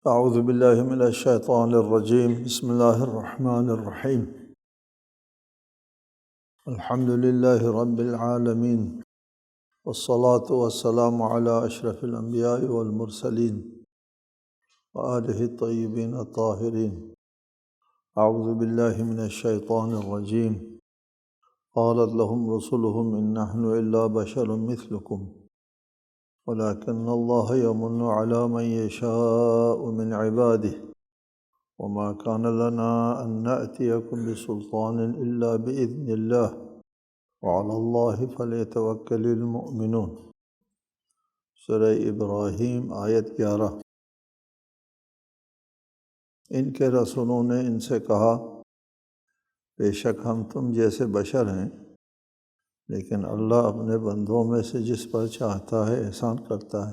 اعوذ باللہ من الشیطان الرجیم بسم اللہ الرحمن الرحیم الحمد للہ رب العالمین والصلاة والسلام علی اشرف الانبیاء والمرسلین وآلہ الطیبین الطاہرین۔ اعوذ باللہ من الشیطان الرجیم قالت لهم رسلهم ان نحن الا بشر مثلکم ولكن الله يمن على من يشاء من عباده وما كان لنا أن نأتيكم بسلطان إلا بإذن الله وعلى الله فليتوكل المؤمنون۔ سورہ ابراہیم آیت 11۔ ان کے رسولوں نے ان سے کہا بے شک ہم تم جیسے بشر ہیں، لیکن اللہ اپنے بندوں میں سے جس پر چاہتا ہے احسان کرتا ہے،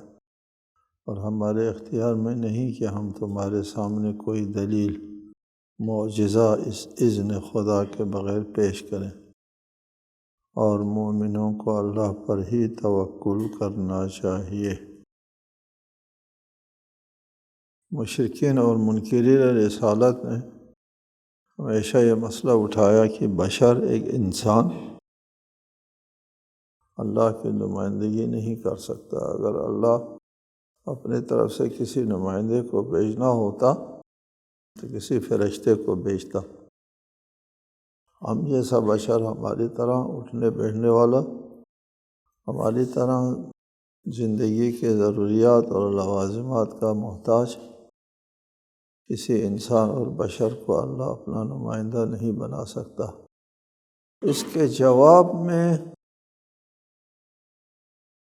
اور ہمارے اختیار میں نہیں کہ ہم تمہارے سامنے کوئی دلیل معجزہ اس اذن خدا کے بغیر پیش کریں، اور مومنوں کو اللہ پر ہی توکل کرنا چاہیے۔ مشرکین اور منکرین رسالت نے ہمیشہ یہ مسئلہ اٹھایا کہ بشر ایک انسان اللہ کی نمائندگی نہیں کر سکتا۔ اگر اللہ اپنی طرف سے کسی نمائندے کو بھیجنا ہوتا تو کسی فرشتے کو بھیجتا۔ ہم جیسا بشر ہماری طرح اٹھنے بیٹھنے والا، ہماری طرح زندگی کے ضروریات اور لوازمات کا محتاج، کسی انسان اور بشر کو اللہ اپنا نمائندہ نہیں بنا سکتا۔ اس کے جواب میں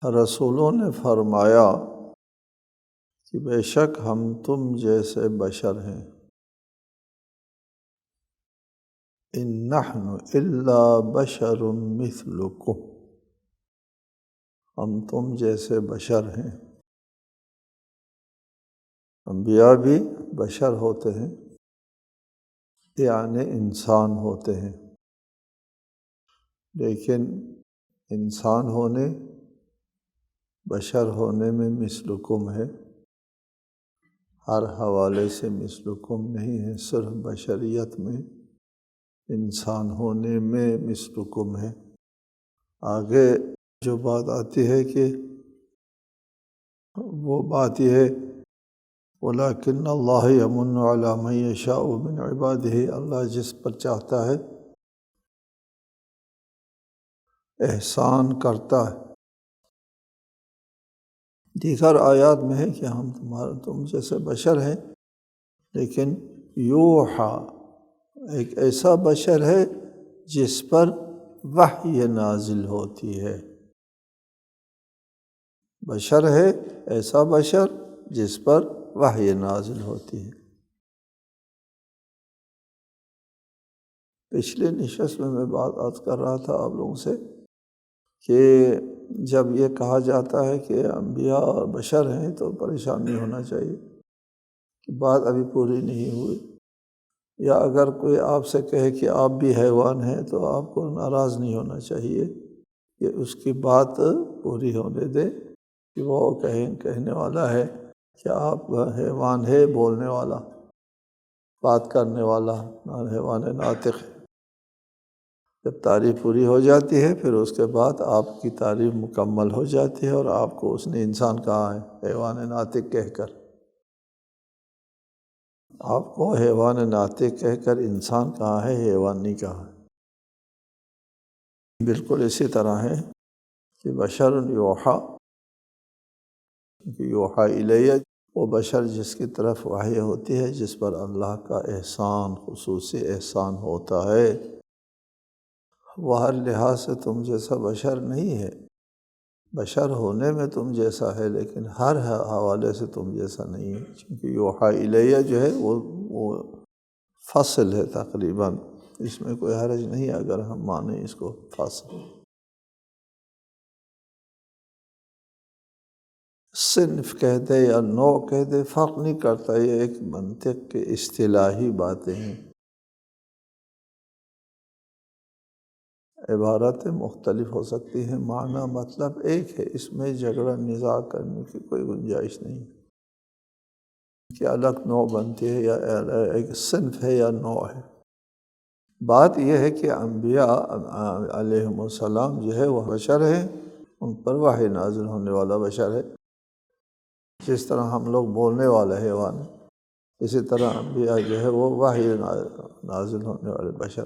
رسولوں نے فرمایا کہ بے شک ہم تم جیسے بشر ہیں، ان نحن الا بشر مثلکم، ہم تم جیسے بشر ہیں۔ انبیاء بھی بشر ہوتے ہیں، یعنی انسان ہوتے ہیں، لیکن انسان ہونے بشر ہونے میں مثلکم ہے، ہر حوالے سے مثلکم نہیں ہے، صرف بشریت میں انسان ہونے میں مثلکم ہے۔ آگے جو بات آتی ہے کہ وہ بات یہ ہے وَلَكِنَّ اللَّهَ يَمُنُّ عَلَى مَن يَشَاءُ مِنْ عِبَادِهِ، اللہ جس پر چاہتا ہے احسان کرتا ہے۔ دیگر آیات میں ہے کہ ہم تم جیسے بشر ہیں، لیکن یوحا ایک ایسا بشر ہے جس پر وحی نازل ہوتی ہے۔ بشر ہے ایسا بشر جس پر وحی نازل ہوتی ہے۔ پچھلے نشست میں بات عرض کر رہا تھا آپ لوگوں سے کہ جب یہ کہا جاتا ہے کہ انبیاء بشر ہیں تو پریشان نہیں ہونا چاہیے کہ بات ابھی پوری نہیں ہوئی، یا اگر کوئی آپ سے کہے کہ آپ بھی حیوان ہیں تو آپ کو ناراض نہیں ہونا چاہیے کہ اس کی بات پوری ہونے دے، کہ وہ کہنے والا ہے کہ آپ حیوان ہے، بولنے والا، بات کرنے والا، حیوان ناطق ہے۔ جب تعریف پوری ہو جاتی ہے پھر اس کے بعد آپ کی تعریف مکمل ہو جاتی ہے، اور آپ کو اس نے انسان کہا ہے حیوان ناطق کہہ کر، آپ کو حیوان ناطق کہہ کر انسان کہا ہے، حیوان نہیں کہا ہے۔ بالکل اسی طرح ہے کہ بشر یوحا، یوحا الیہ، وہ بشر جس کی طرف وحی ہوتی ہے، جس پر اللہ کا احسان، خصوصی احسان ہوتا ہے۔ وہ ہر لحاظ سے تم جیسا بشر نہیں ہے، بشر ہونے میں تم جیسا ہے، لیکن ہر حوالے سے تم جیسا نہیں ہے، کیونکہ یوحا الیہ جو ہے وہ فصل ہے تقریباً، اس میں کوئی حرج نہیں اگر ہم مانیں اس کو فصل۔ صنف کہہ دے یا نوع کہہ دے فرق نہیں کرتا، یہ ایک منطق کے اصطلاحی باتیں ہیں، عبارتیں مختلف ہو سکتی ہیں، معنی مطلب ایک ہے، اس میں جھگڑا نزاع کرنے کی کوئی گنجائش نہیں۔ کہ الگ نوع بنتی ہے یا ایک صنف ہے یا نوع ہے۔ بات یہ ہے کہ انبیاء علیہم السلام جو ہے وہ بشر ہیں، ان پر وحی نازل ہونے والا بشر ہے، جس طرح ہم لوگ بولنے والے حیوان ہیں، اسی طرح انبیاء جو ہے وہ وحی نازل ہونے والے بشر۔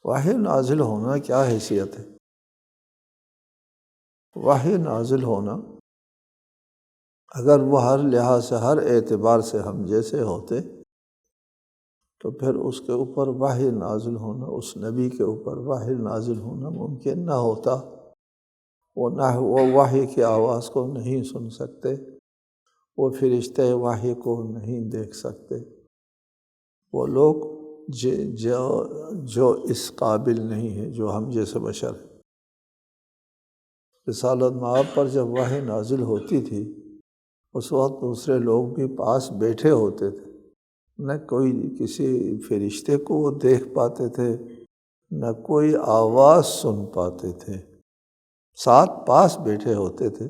وحی نازل ہونا کیا حیثیت ہے؟ وحی نازل ہونا اگر وہ ہر لحاظ سے، ہر اعتبار سے ہم جیسے ہوتے تو پھر اس کے اوپر وحی نازل ہونا، اس نبی کے اوپر وحی نازل ہونا ممکن نہ ہوتا۔ وہ وحی کی آواز کو نہیں سن سکتے، وہ فرشتے وحی کو نہیں دیکھ سکتے، وہ لوگ جو اس قابل نہیں ہے، جو ہم جیسے بشر ہیں۔ رسالت مآب پر جب وحی نازل ہوتی تھی اس وقت دوسرے لوگ بھی پاس بیٹھے ہوتے تھے، نہ کوئی کسی فرشتے کو وہ دیکھ پاتے تھے، نہ کوئی آواز سن پاتے تھے، ساتھ پاس بیٹھے ہوتے تھے،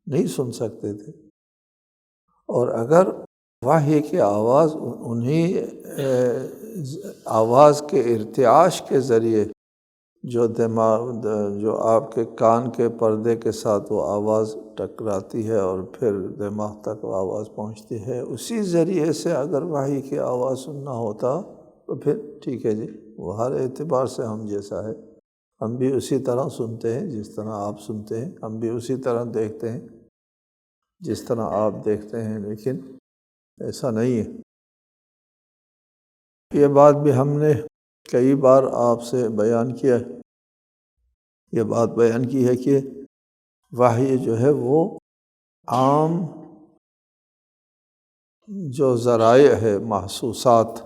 نہیں سن سکتے تھے۔ اور اگر وحی کی آواز انہی آواز کے ارتعاش کے ذریعے جو آپ کے کان کے پردے کے ساتھ وہ آواز ٹکراتی ہے اور پھر دماغ تک وہ آواز پہنچتی ہے، اسی ذریعے سے اگر وحی کی آواز سننا ہوتا تو پھر ٹھیک ہے جی، وہ ہر اعتبار سے ہم جیسا ہے، ہم بھی اسی طرح سنتے ہیں جس طرح آپ سنتے ہیں، ہم بھی اسی طرح دیکھتے ہیں جس طرح آپ دیکھتے ہیں، لیکن ایسا نہیں ہے۔ یہ بات بھی ہم نے کئی بار آپ سے بیان کیا ہے، یہ بات بیان کی ہے کہ وحی جو ہے وہ عام جو ذرائع ہے، محسوسات،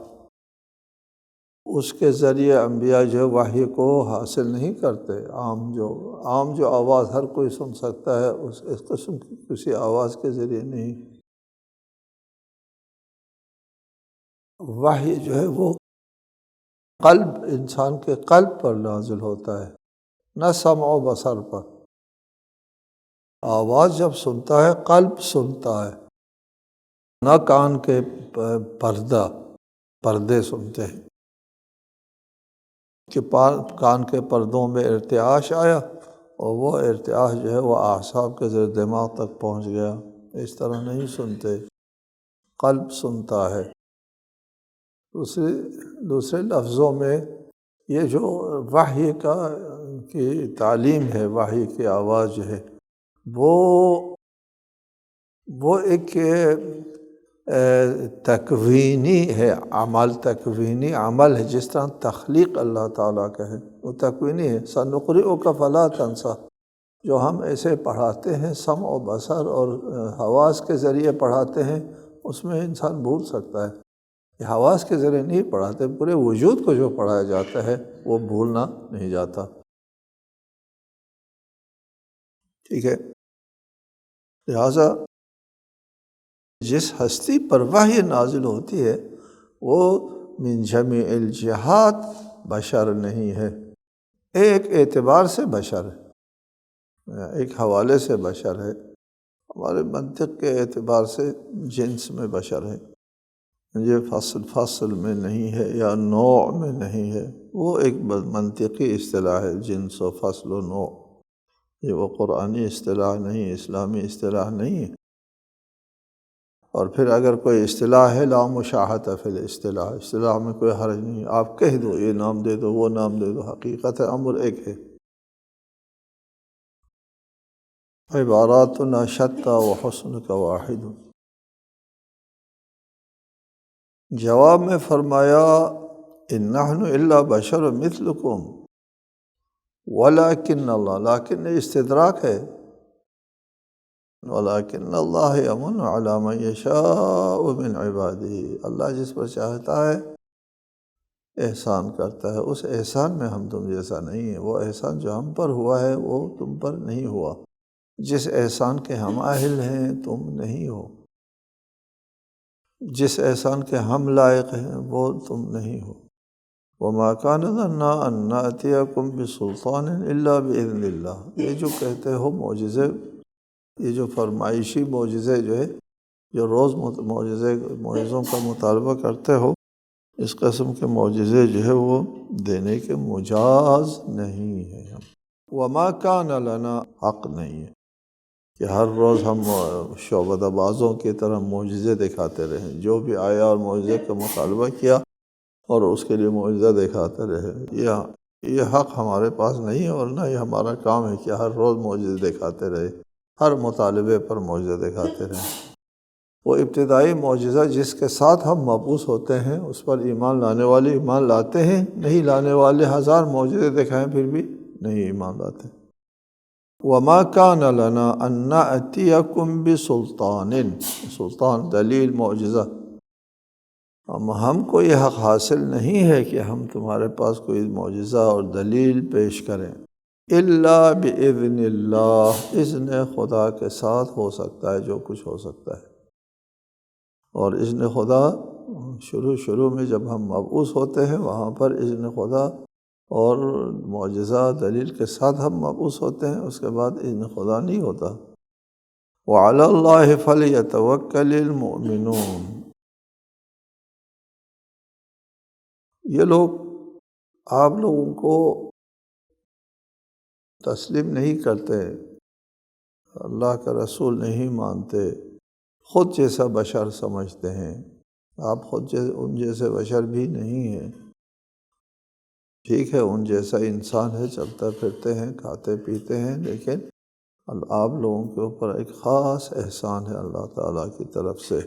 اس کے ذریعے انبیاء جو وحی کو حاصل نہیں کرتے۔ عام جو آواز ہر کوئی سن سکتا ہے، اس قسم کی کسی آواز کے ذریعے نہیں۔ وحی جو ہے وہ قلب، انسان کے قلب پر نازل ہوتا ہے، نہ سمع و بصر پر۔ آواز جب سنتا ہے قلب سنتا ہے، نہ کان کے پردے سنتے ہیں کہ کان کے پردوں میں ارتعاش آیا اور وہ ارتعاش جو ہے وہ اعصاب کے ذریعے دماغ تک پہنچ گیا، اس طرح نہیں سنتے، قلب سنتا ہے۔ دوسرے لفظوں میں یہ جو وحی کی تعلیم ہے، وحی کی آواز جو ہے وہ ایک تکوینی ہے، تکوینی عمل ہے، جس طرح تخلیق اللہ تعالیٰ کا ہے وہ تکوینی ہے۔ سنقرئک فلا تنسیٰ، جو ہم ایسے پڑھاتے ہیں سمع و بصر اور حواس کے ذریعے پڑھاتے ہیں، اس میں انسان بھول سکتا ہے۔ یہ حواس کے ذریعے نہیں پڑھاتے، پورے وجود کو جو پڑھایا جاتا ہے وہ بھولنا نہیں جاتا، ٹھیک ہے۔ لہٰذا جس ہستی پر وحی نازل ہوتی ہے وہ من جمیع الجہات بشر نہیں ہے، ایک اعتبار سے بشر ہے، ایک حوالے سے بشر ہے، ہمارے منطق کے اعتبار سے جنس میں بشر ہے، یہ فصل میں نہیں ہے یا نوع میں نہیں ہے، وہ ایک منطقی اصطلاح ہے، جنس و فصل و نوع، یہ وہ قرآنی اصطلاح نہیں، اسلامی اصطلاح نہیں ہے۔ اور پھر اگر کوئی اصطلاح ہے لا مشاحۃ فی الاصطلاح، اصطلاح میں کوئی حرج نہیں، آپ کہہ دو، یہ نام دے دو، وہ نام دے دو، حقیقت امر ایک ہے۔ عباراتنا شتیٰ وحسنک واحد۔ جواب میں فرمایا ان نحن الا بشر مثلکم ولکن اللہ، لیکن استدراک ہے، ولیکن اللہ یمن علی من یشاء من عبادہ، اللہ جس پر چاہتا ہے احسان کرتا ہے، اس احسان میں ہم تم جیسا نہیں ہے، وہ احسان جو ہم پر ہوا ہے وہ تم پر نہیں ہوا، جس احسان کے ہم اہل ہیں تم نہیں ہو، جس احسان کے ہم لائق ہیں وہ تم نہیں ہو۔ وما کان لنا ان نأتیکم بسلطان الا باذن اللہ، یہ جو کہتے ہو معجزے، یہ جو فرمائشی معجزے جو ہے جو روز معجزوں کا مطالبہ کرتے ہو، اس قسم کے معجزے جو ہے وہ دینے کے مجاز نہیں ہے۔ وما کان لنا، حق نہیں ہے کہ ہر روز ہم شعبدہ بازوں کی طرح معجزے دکھاتے رہیں، جو بھی آیا اور معجزے کا مطالبہ کیا اور اس کے لیے معجزہ دکھاتے رہے۔ یہ حق ہمارے پاس نہیں ہے، اور نہ یہ ہمارا کام ہے کہ ہر روز معجزے دکھاتے رہے، ہر مطالبے پر معجزہ دکھاتے رہے۔ وہ ابتدائی معجزہ جس کے ساتھ ہم مبعوث ہوتے ہیں، اس پر ایمان لانے والے ایمان لاتے ہیں، نہیں لانے والے ہزار معجزے دکھائیں پھر بھی نہیں ایمان لاتے۔ وما کان لنا ان نأتیکم بسلطان، سلطان دلیل معجزہ، ہم کو یہ حق حاصل نہیں ہے کہ ہم تمہارے پاس کوئی معجزہ اور دلیل پیش کریں، الا باذن اللہ، اذن خدا کے ساتھ ہو سکتا ہے جو کچھ ہو سکتا ہے۔ اور اذن خدا شروع میں جب ہم مبعوث ہوتے ہیں وہاں پر اذن خدا اور معجزہ دلیل کے ساتھ ہم مبعوث ہوتے ہیں، اس کے بعد اذن خدا نہیں ہوتا۔ وعلی اللہ فلیتوکل المؤمنون، یہ لوگ آپ لوگوں کو تسلیم نہیں کرتے، اللہ کا رسول نہیں مانتے، خود جیسا بشر سمجھتے ہیں۔ آپ خود ان جیسے بشر بھی نہیں ہیں، ٹھیک ہے ان جیسا انسان ہے، چلتے پھرتے ہیں، کھاتے پیتے ہیں، لیکن آپ لوگوں کے اوپر ایک خاص احسان ہے اللہ تعالیٰ کی طرف سے۔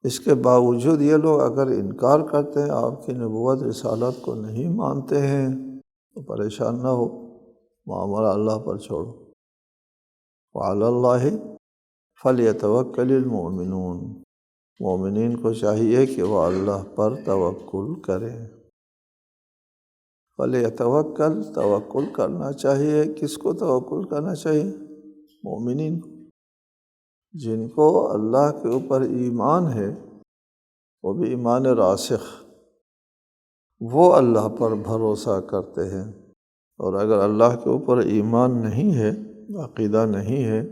اس کے باوجود یہ لوگ اگر انکار کرتے ہیں، آپ کی نبوت رسالت کو نہیں مانتے ہیں، تو پریشان نہ ہو، معاملہ اللہ پر چھوڑو۔ وعلی اللہ فلیتوکل المؤمنون، مومنین کو چاہیے کہ وہ اللہ پر توکل کریں۔ فلیتوکل، توکل کرنا چاہیے، کس کو توکل کرنا چاہیے؟ مومنین کو، جن کو اللہ کے اوپر ایمان ہے، وہ بھی ایمان راسخ، وہ اللہ پر بھروسہ کرتے ہیں۔ اور اگر اللہ کے اوپر ایمان نہیں ہے، عقیدہ نہیں ہے،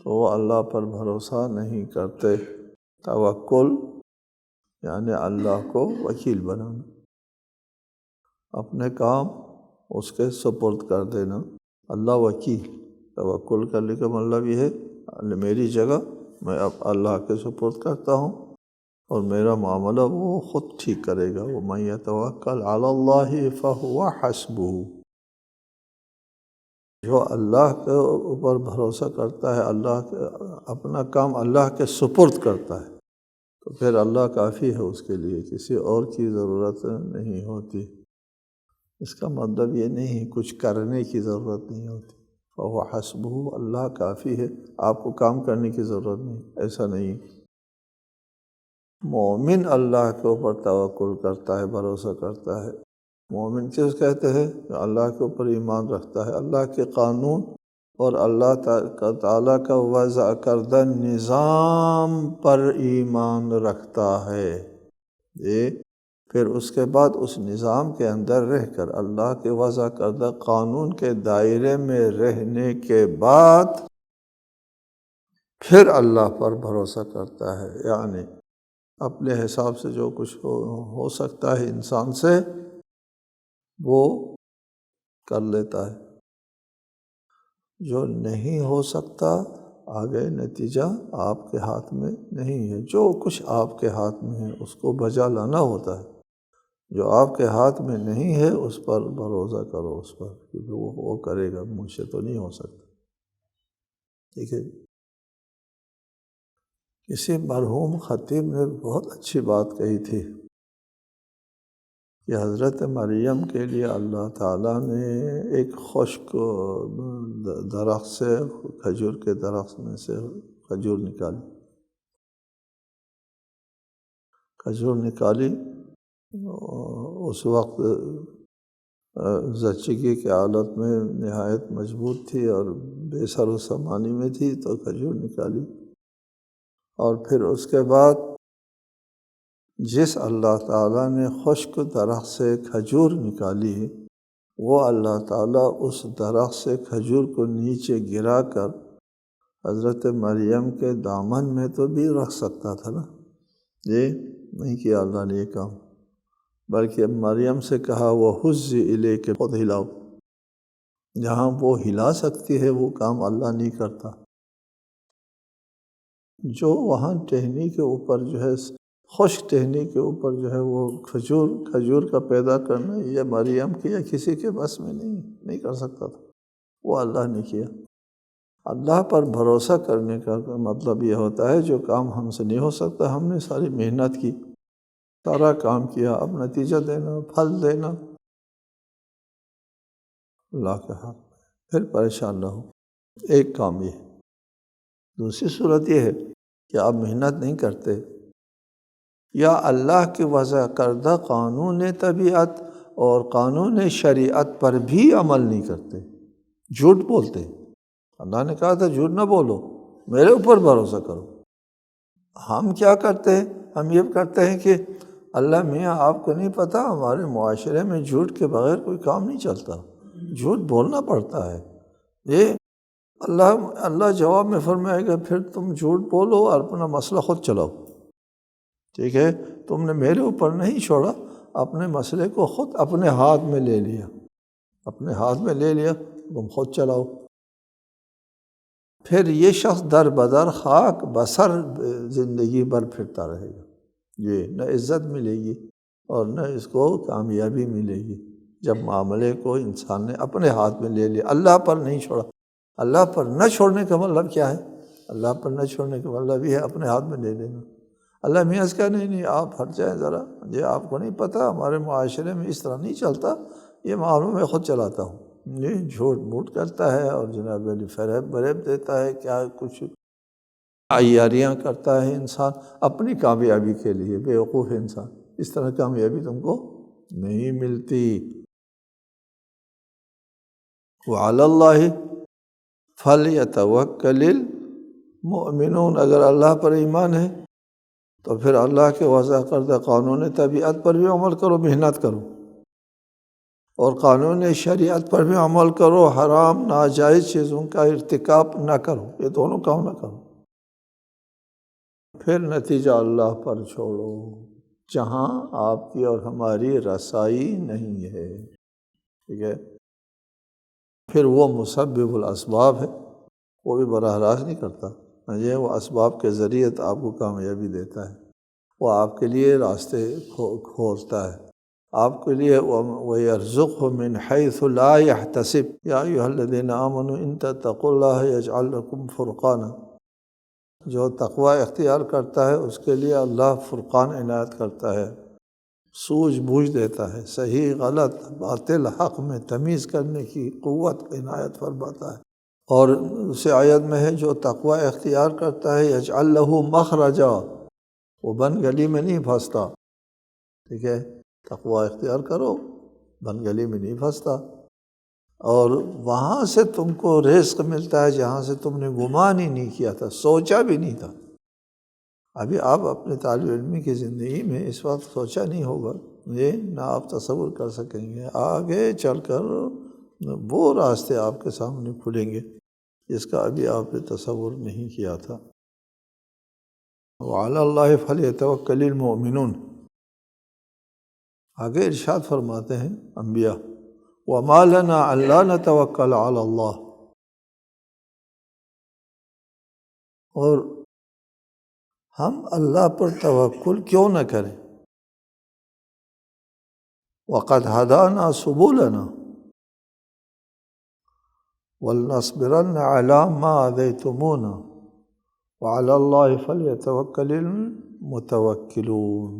تو وہ اللہ پر بھروسہ نہیں کرتے۔ توکل یعنی اللہ کو وکیل بنانا، اپنے کام اس کے سپرد کر دینا، اللہ وکیل۔ توکل کرنے کا مطلب یہ ہے میری جگہ میں اب اللہ کے سپرد کرتا ہوں، اور میرا معاملہ وہ خود ٹھیک کرے گا۔ وَمَن يَتَوَكَّلْ عَلَى اللَّهِ فَهُوَ حَسْبُهُ، جو اللہ کے اوپر بھروسہ کرتا ہے، اللہ کے اپنا کام اللہ کے سپرد کرتا ہے، تو پھر اللہ کافی ہے اس کے لیے، کسی اور کی ضرورت نہیں ہوتی۔ اس کا مطلب یہ نہیں کچھ کرنے کی ضرورت نہیں ہوتی۔ فَهُوَ حَسْبُهُ، اللہ کافی ہے، آپ کو کام کرنے کی ضرورت نہیں، ایسا نہیں۔ مومن اللہ کے اوپر توکل کرتا ہے، بھروسہ کرتا ہے۔ مومن کس کہتے ہیں؟ اللہ کے اوپر ایمان رکھتا ہے، اللہ کے قانون اور اللہ تعالیٰ کا وضع کردہ نظام پر ایمان رکھتا ہے۔ پھر اس کے بعد اس نظام کے اندر رہ کر، اللہ کے وضع کردہ قانون کے دائرے میں رہنے کے بعد پھر اللہ پر بھروسہ کرتا ہے، یعنی اپنے حساب سے جو کچھ ہو سکتا ہے انسان سے وہ کر لیتا ہے، جو نہیں ہو سکتا آگے نتیجہ آپ کے ہاتھ میں نہیں ہے۔ جو کچھ آپ کے ہاتھ میں ہے اس کو بجا لانا ہوتا ہے، جو آپ کے ہاتھ میں نہیں ہے اس پر بھروسہ کرو، اس پر، کیونکہ وہ کرے گا، مجھ سے تو نہیں ہو سکتا۔ ٹھیک ہے۔ کسی مرحوم خطیب نے بہت اچھی بات کہی تھی کہ حضرت مریم کے لیے اللہ تعالیٰ نے ایک خشک درخت سے، کھجور کے درخت میں سے کھجور نکالی۔ اس وقت زچگی کی حالت میں نہایت مضبوط تھی اور بے سر و سامانی میں تھی، تو کھجور نکالی، اور پھر اس کے بعد جس اللہ تعالیٰ نے خشک درخت سے کھجور نکالی، وہ اللہ تعالیٰ اس درخت سے کھجور کو نیچے گرا کر حضرت مریم کے دامن میں تو بھی رکھ سکتا تھا نا، یہ نہیں کیا اللہ نے یہ کام، بلکہ مریم سے کہا وہ حزی الیک، خود ہلاؤ۔ جہاں وہ ہلا سکتی ہے وہ کام اللہ نہیں کرتا۔ جو وہاں ٹہنی کے اوپر جو ہے، خشک ٹہنی کے اوپر جو ہے وہ کھجور کا پیدا کرنا، یہ مریم کے یا کسی کے بس میں نہیں کر سکتا تھا، وہ اللہ نے کیا۔ اللہ پر بھروسہ کرنے کا مطلب یہ ہوتا ہے جو کام ہم سے نہیں ہو سکتا، ہم نے ساری محنت کی، سارا کام کیا، اب نتیجہ دینا، پھل دینا اللہ کے ہاتھ میں، پھر پریشان نہ ہو۔ ایک کام یہ ہے۔ دوسری صورت یہ ہے کہ آپ محنت نہیں کرتے یا اللہ کی وضع کردہ قانون طبیعت اور قانون شریعت پر بھی عمل نہیں کرتے، جھوٹ بولتے۔ اللہ نے کہا تھا جھوٹ نہ بولو، میرے اوپر بھروسہ کرو۔ ہم کیا کرتے ہیں؟ ہم یہ کرتے ہیں کہ اللہ میاں آپ کو نہیں پتہ ہمارے معاشرے میں جھوٹ کے بغیر کوئی کام نہیں چلتا، جھوٹ بولنا پڑتا ہے۔ یہ اللہ جواب میں فرمائے گا پھر تم جھوٹ بولو اور اپنا مسئلہ خود چلاؤ، ٹھیک ہے؟ تم نے میرے اوپر نہیں چھوڑا، اپنے مسئلے کو خود اپنے ہاتھ میں لے لیا، اپنے ہاتھ میں لے لیا، تم خود چلاؤ۔ پھر یہ شخص در بدر خاک بسر زندگی بھر پھرتا رہے گا، یہ نہ عزت ملے گی اور نہ اس کو کامیابی ملے گی، جب معاملے کو انسان نے اپنے ہاتھ میں لے لیا، اللہ پر نہیں چھوڑا۔ اللہ پر نہ چھوڑنے کا مطلب کیا ہے؟ اللہ پر نہ چھوڑنے کا مطلب یہ ہے اپنے ہاتھ میں لے لینا۔ اللہ میاں اس کا نہیں آپ ہٹ جائیں ذرا، یہ آپ کو نہیں پتہ ہمارے معاشرے میں اس طرح نہیں چلتا، یہ معاملہ میں خود چلاتا ہوں۔ یہ جھوٹ موٹ کرتا ہے اور جناب علی فریب دیتا ہے، کیا کچھ عیاریاں کرتا ہے انسان اپنی کامیابی کے لیے، بے وقوف انسان۔ اس طرح کامیابی تم کو نہیں ملتی۔ وعلی اللہ فلیتوکل المؤمنون، اگر اللہ پر ایمان ہے تو پھر اللہ کے وضع کردہ قانون طبیعت پر بھی عمل کرو، محنت کرو، اور قانون شریعت پر بھی عمل کرو، حرام ناجائز چیزوں کا ارتکاب نہ کرو، یہ دونوں کام نہ کرو۔ پھر نتیجہ اللہ پر چھوڑو، جہاں آپ کی اور ہماری رسائی نہیں ہے، ٹھیک ہے؟ پھر وہ مسبب الاسباب ہے، وہ بھی براہ راست نہیں کرتا، یہ وہ اسباب کے ذریعے آپ کو کامیابی دیتا ہے، وہ آپ کے لیے راستے کھولتا ہے، آپ کے لیے وَيَرْزُقْهُ مِنْ حَيْثُ لَا يَحْتَسِبْ يَا أَيُّهَا الَّذِينَ آمَنُوا إِن تَتَّقُوا اللَّهَ يَجْعَلْ لَكُمْ فُرْقَانًا، جو تقوی اختیار کرتا ہے اس کے لیے اللہ فرقان عنایت کرتا ہے، سوجھ بوجھ دیتا ہے، صحیح غلط باطل حق میں تمیز کرنے کی قوت عنایت فرماتا ہے۔ اور اسی آیت میں ہے جو تقوی اختیار کرتا ہے یجعل لہ مخرجا، وہ بن گلی میں نہیں پھنستا، ٹھیک ہے؟ تقوی اختیار کرو، بن گلی میں نہیں پھنستا، اور وہاں سے تم کو رزق ملتا ہے جہاں سے تم نے گمان ہی نہیں کیا تھا، سوچا بھی نہیں تھا۔ ابھی آپ اپنے طالب علمی کی زندگی میں اس وقت سوچا نہیں ہوگا، یہ نہ آپ تصور کر سکیں گے، آگے چل کر وہ راستے آپ کے سامنے کھلیں گے جس کا ابھی آپ نے تصور نہیں کیا تھا۔ وعلی اللہ فلیتوکل المؤمنون، آگے ارشاد فرماتے ہیں انبیاء وما لنا الا نتوکل علی اللہ، اور ہم اللہ پر توکل کیوں نہ کریں، وقد ہدانا سبلنا ولنصبرن علی ما آذیتمونا وعلی اللہ فلیتوکل المتوکلون،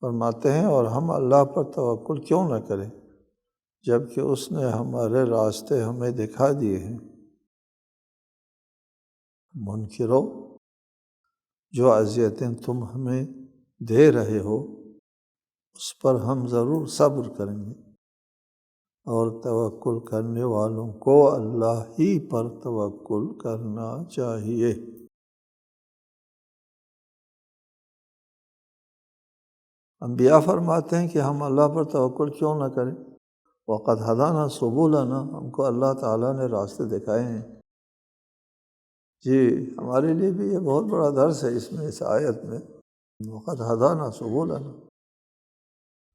فرماتے ہیں اور ہم اللہ پر توکل کیوں نہ کریں جبکہ اس نے ہمارے راستے ہمیں دکھا دیے ہیں۔ منکرو، جو اذیتیں تم ہمیں دے رہے ہو اس پر ہم ضرور صبر کریں گے، اور توکل کرنے والوں کو اللہ ہی پر توکل کرنا چاہیے۔ انبیاء فرماتے ہیں کہ ہم اللہ پر توکل کیوں نہ کریں، وقد ہدانا سبلنا، ہم کو اللہ تعالیٰ نے راستے دکھائے ہیں۔ جی ہمارے لیے بھی یہ بہت بڑا درس ہے اس میں، اس آیت میں، وقد ہدانا سبلنا۔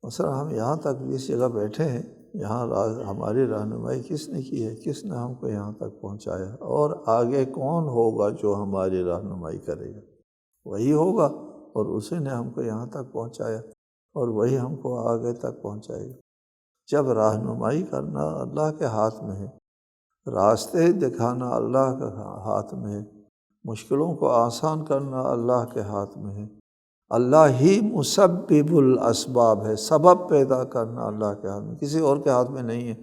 مثلا ہم یہاں تک اس جگہ بیٹھے ہیں، یہاں ہماری رہنمائی کس نے کی ہے؟ کس نے ہم کو یہاں تک پہنچایا؟ اور آگے کون ہوگا جو ہماری رہنمائی کرے گا؟ وہی ہوگا، اور اسی نے ہم کو یہاں تک پہنچایا، اور وہی ہم کو آگے تک پہنچائے گا۔ جب رہنمائی کرنا اللہ کے ہاتھ میں ہے، راستے دکھانا اللہ کے ہاتھ میں ہے، مشکلوں کو آسان کرنا اللہ کے ہاتھ میں ہے، اللہ ہی مسبب الاسباب ہے، سبب پیدا کرنا اللہ کے ہاتھ میں، کسی اور کے ہاتھ میں نہیں ہے۔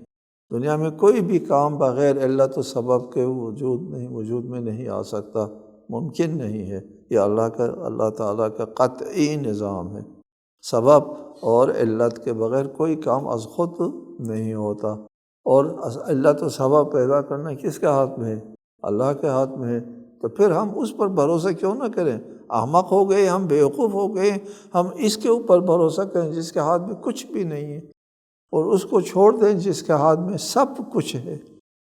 دنیا میں کوئی بھی کام بغیر علت و سبب کے وجود میں نہیں آ سکتا، ممکن نہیں ہے۔ یہ اللہ تعالیٰ کا قطعی نظام ہے۔ سبب اور علت کے بغیر کوئی کام از خود نہیں ہوتا، اور علت و سبب پیدا کرنا کس کے ہاتھ میں ہے؟ اللہ کے ہاتھ میں ہے۔ تو پھر ہم اس پر بھروسہ کیوں نہ کریں؟ احمق ہو گئے ہم، بیوقوف ہو گئے ہم، اس کے اوپر بھروسہ کریں جس کے ہاتھ میں کچھ بھی نہیں ہے، اور اس کو چھوڑ دیں جس کے ہاتھ میں سب کچھ ہے،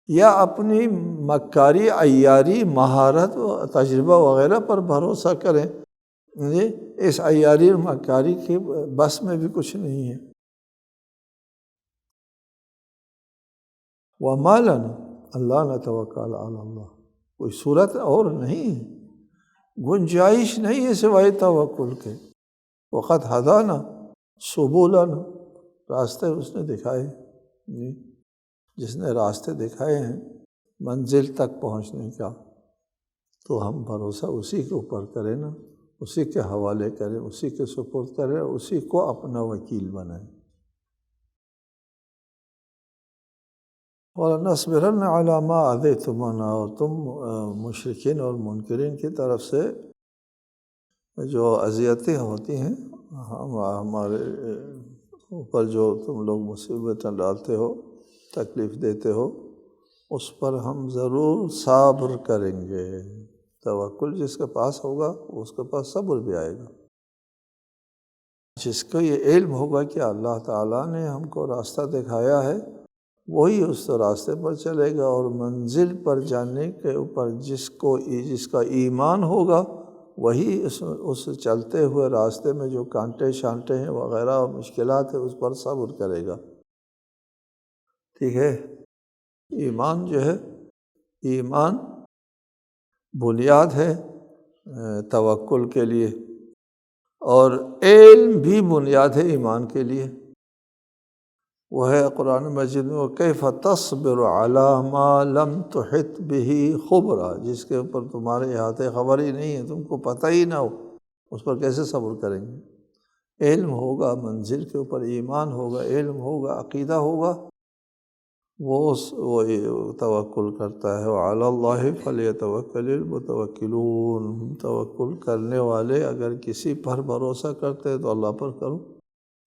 یا اپنی مکاری، عیاری، مہارت و تجربہ وغیرہ پر بھروسہ کریں۔ اس عیاری اور مکاری کی بس میں بھی کچھ نہیں ہے۔ وَمَا لَنَا أَلَّا نَتَوَكَّلَ عَلَى اللَّهِ، کوئی صورت اور نہیں ہے، گنجائش نہیں ہے سوائے توکل کے۔ وَقَدْ هَدَانَا سُبُلَنَا، راستے اس نے دکھائے، جس نے راستے دکھائے ہیں منزل تک پہنچنے کا، تو ہم بھروسہ اسی کے اوپر کریں نا، اسی کے حوالے کریں، اسی کے سپرد کریں، اسی کو اپنا وکیل بنائیں۔ وَلَنَصْبِرَنَّ عَلَىٰ مَا آذَيْتُمُونَا، اور تم مشرکین اور منکرین کی طرف سے جو اذیتیں ہوتی ہیں، ہمارے اوپر جو تم لوگ مصیبتیں ڈالتے ہو، تکلیف دیتے ہو، اس پر ہم ضرور صبر کریں گے۔ توکل جس کے پاس ہوگا اس کے پاس صبر بھی آئے گا۔ جس کو یہ علم ہوگا کہ اللہ تعالیٰ نے ہم کو راستہ دکھایا ہے، وہی اس راستے پر چلے گا، اور منزل پر جانے کے اوپر جس کا ایمان ہوگا وہی اس چلتے ہوئے راستے میں جو کانٹے شانٹے ہیں وغیرہ اور مشکلات ہیں اس پر صبر کرے گا۔ ٹھیک ہے، ایمان جو ہے، ایمان بنیاد ہے توکل کے لیے، اور علم بھی بنیاد ہے ایمان کے لیے۔ وہ ہے قرآن مجید میں وَكَيْفَ تَصْبِرُ عَلَىٰ مَا لَمْ تُحِطْ بِهِ خُبْرًا، جس کے اوپر تمہارے احاطے خبر ہی نہیں ہے، تم کو پتہ ہی نہ ہو، اس پر کیسے صبر کریں گے؟ علم ہوگا، منزل کے اوپر ایمان ہوگا، علم ہوگا، عقیدہ ہوگا، وہ توکل کرتا ہے۔ وَعَلَى اللَّهِ فَلْيَتَوَكَّلِ الْمُتَوَكِّلُونَ، توکل کرنے والے اگر کسی پر بھروسہ کرتے ہیں تو اللہ پر کرو،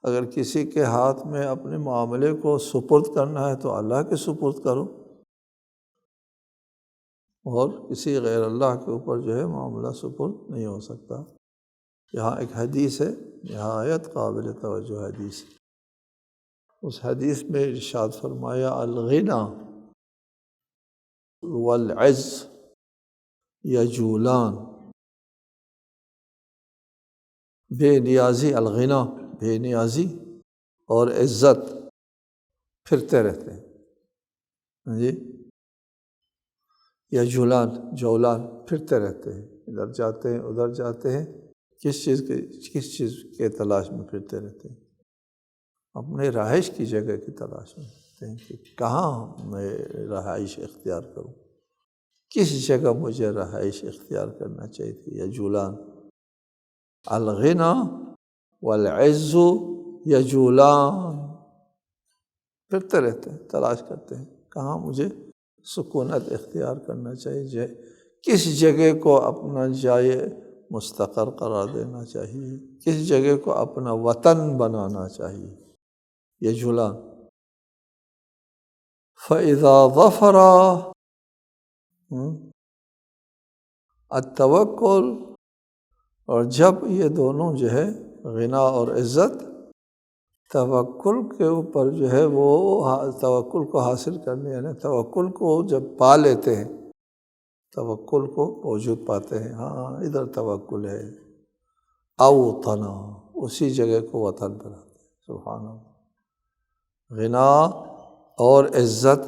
اگر کسی کے ہاتھ میں اپنے معاملے کو سپرد کرنا ہے تو اللہ کے سپرد کرو، اور کسی غیر اللہ کے اوپر جو ہے معاملہ سپرد نہیں ہو سکتا۔ یہاں ایک حدیث ہے، نہایت قابل توجہ حدیث، اس حدیث میں ارشاد فرمایا الغنی والعز یجولان، بے نیازی، الغنی بے نیازی، اور عزت پھرتے رہتے ہیں، جی یجولان، جولان، پھرتے رہتے ہیں، ادھر جاتے ہیں ادھر جاتے ہیں، کس چیز کے تلاش میں پھرتے رہتے ہیں؟ اپنے رہائش کی جگہ کی تلاش میں رہتے ہیں کہ کہاں میں رہائش اختیار کروں، کس جگہ مجھے رہائش اختیار کرنا چاہیے تھی۔ یجولان، الغنی والعز یجولان، پھرتے رہتے ہیں، تلاش کرتے ہیں کہاں مجھے سکونت اختیار کرنا چاہیے، کس جگہ کو اپنا جائے مستقر قرار دینا چاہیے، کس جگہ کو اپنا وطن بنانا چاہیے۔ یجولان فَإِذَا ظَفَرَ التوکل، اور جب یہ دونوں جو ہے غنا اور عزت توکل کے اوپر جو ہے وہ توکل کو حاصل کرنے، یعنی توکل کو جب پا لیتے ہیں، توکل کو موجود پاتے ہیں، ہاں ادھر توکل ہے، اوطنا، اسی جگہ کو وطن بناتے ہیں۔ سبحان اللہ، غنا اور عزت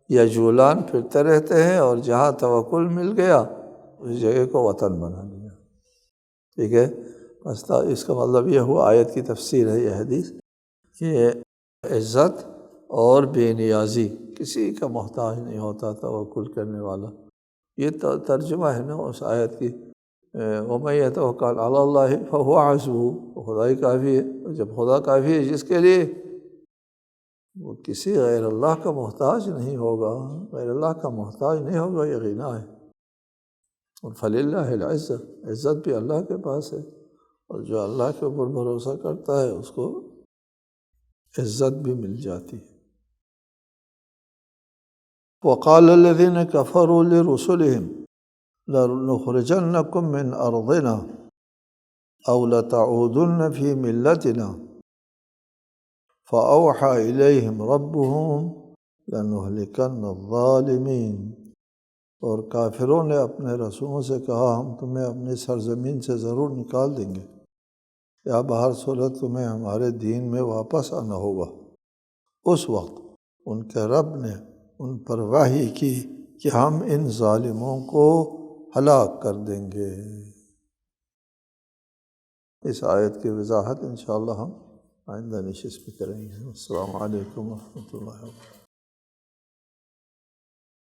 یا جولان پھرتے رہتے ہیں، اور جہاں توکل مل گیا اس جگہ کو وطن بنا لیا۔ ٹھیک ہے، اس کا مطلب یہ ہوا، آیت کی تفسیر ہے یہ حدیث، کہ عزت اور بے نیازی، کسی کا محتاج نہیں ہوتا توکل کرنے والا۔ یہ ترجمہ ہے نا اس آیت کی، وَمَن يَتَوَكَّلْ عَلَى اللَّهِ فَهُوَ حَسْبُهُ، خدا ہی کافی ہے۔ جب خدا کافی ہے جس کے لیے، وہ کسی غیر اللہ کا محتاج نہیں ہوگا، غیر اللہ کا محتاج نہیں ہوگا، یہ غنا ہے۔ اور فَلِلَّهِ الْعِزَّةُ، عزت بھی اللہ کے پاس ہے، اور جو اللہ کے اوپر بھروسہ کرتا ہے اس کو عزت بھی مل جاتی ہے۔ وَقَالَ الَّذِينَ كَفَرُوا لِرُسُلِهِمْ لَنُخْرِجَنَّكُم مِّنْ أَرْضِنَا أَوْ لَتَعُودُنَّ فِي مِلَّتِنَا فَأَوْحَىٰ إِلَيْهِمْ رَبُّهُمْ لَنُهْلِكَنَّ الظَّالِمِينَ۔ اور کافروں نے اپنے رسولوں سے کہا، ہم تمہیں اپنی سرزمین سے ضرور نکال دیں گے، یا بہر صورت تمہیں ہمارے دین میں واپس آنا ہوگا۔ اس وقت ان کے رب نے ان پر وحی کی کہ ہم ان ظالموں کو ہلاک کر دیں گے۔ اس آیت کی وضاحت انشاءاللہ ہم آئندہ نشست میں کریں گے۔ السلام علیکم ورحمۃ اللہ وبرکاتہ۔